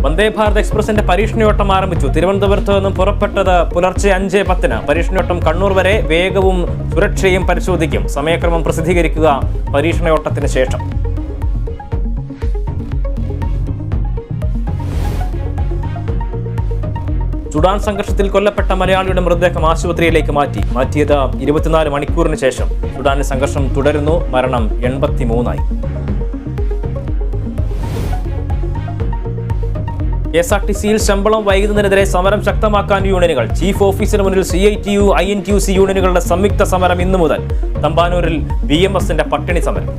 വന്ദേ ഭാരത് എക്സ്പ്രസിന്റെ പരീക്ഷണയോട്ടം ആരംഭിച്ചു. തിരുവനന്തപുരത്ത് നിന്നും പുറപ്പെട്ടത് പുലർച്ചെ 5:10. പരീക്ഷണയോട്ടം കണ്ണൂർ വരെ വേഗവും സുരക്ഷയും പരിശോധിക്കും. സമയക്രമം പ്രസിദ്ധീകരിക്കുക പരീക്ഷണയോട്ടത്തിന് ശേഷം. സുഡാൻ സംഘർഷത്തിൽ കൊല്ലപ്പെട്ട മലയാളിയുടെ മൃതദേഹം ആശുപത്രിയിലേക്ക് മാറ്റിയത് 24 മണിക്കൂറിന് ശേഷം. സുഡാനിൽ സംഘർഷം തുടരുന്നു. മരണം 83. KSRTCയിൽ ശമ്പളം വൈകുന്നതിനെതിരെ സമരം ശക്തമാക്കാൻ യൂണിയനുകൾ. ചീഫ് ഓഫീസിന് മുന്നിൽ CITU, INTUC യൂണിയനുകളുടെ സംയുക്ത സമരം ഇന്നു മുതൽ. തമ്പാനൂരിൽ BMSന്റെ പട്ടിണി സമരം.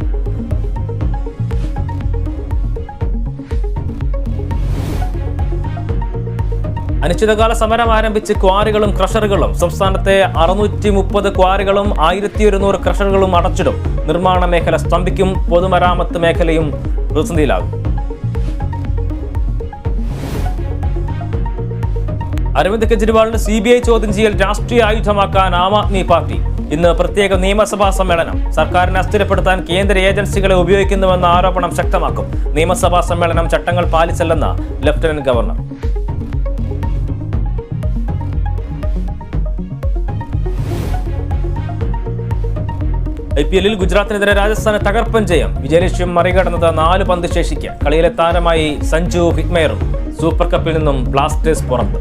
അനിശ്ചിതകാല സമരം ആരംഭിച്ച് ക്വാറികളും ക്രഷറുകളും. സംസ്ഥാനത്തെ 630 ക്വാറികളും 1100 ക്രഷറുകളും അടച്ചിടും. നിർമ്മാണ മേഖല സ്തംഭിക്കും. പൊതുമരാമത്ത് മേഖലയും പ്രതിസന്ധിയിലാകും. അരവിന്ദ് കെജ്രിവാളിന് CBI ചോദ്യം ചെയ്യൽ രാഷ്ട്രീയ ആയുധമാക്കാൻ ആം ആദ്മി പാർട്ടി. ഇന്ന് പ്രത്യേക നിയമസഭാ സമ്മേളനം. സർക്കാരിനെ അസ്ഥിരപ്പെടുത്താൻ കേന്ദ്ര ഏജൻസികളെ ഉപയോഗിക്കുന്നുവെന്ന ആരോപണം ശക്തമാക്കും. നിയമസഭാ സമ്മേളനം ചട്ടങ്ങൾ പാലിച്ചല്ലെന്ന് ലഫ്റ്റനന്റ് ഗവർണർ. IPL ഗുജറാത്തിനെതിരെ രാജസ്ഥാന് തകർപ്പൻ ജയം. വിജയലക്ഷ്യം മറികടന്നത് 4 പന്ത് ശേഷിക്ക്. കളിയിലെ താരമായി സഞ്ജു ഹിറ്റ്മെയറും. സൂപ്പർ കപ്പിൽ നിന്നും ബ്ലാസ്റ്റേഴ്സ് പുറത്ത്.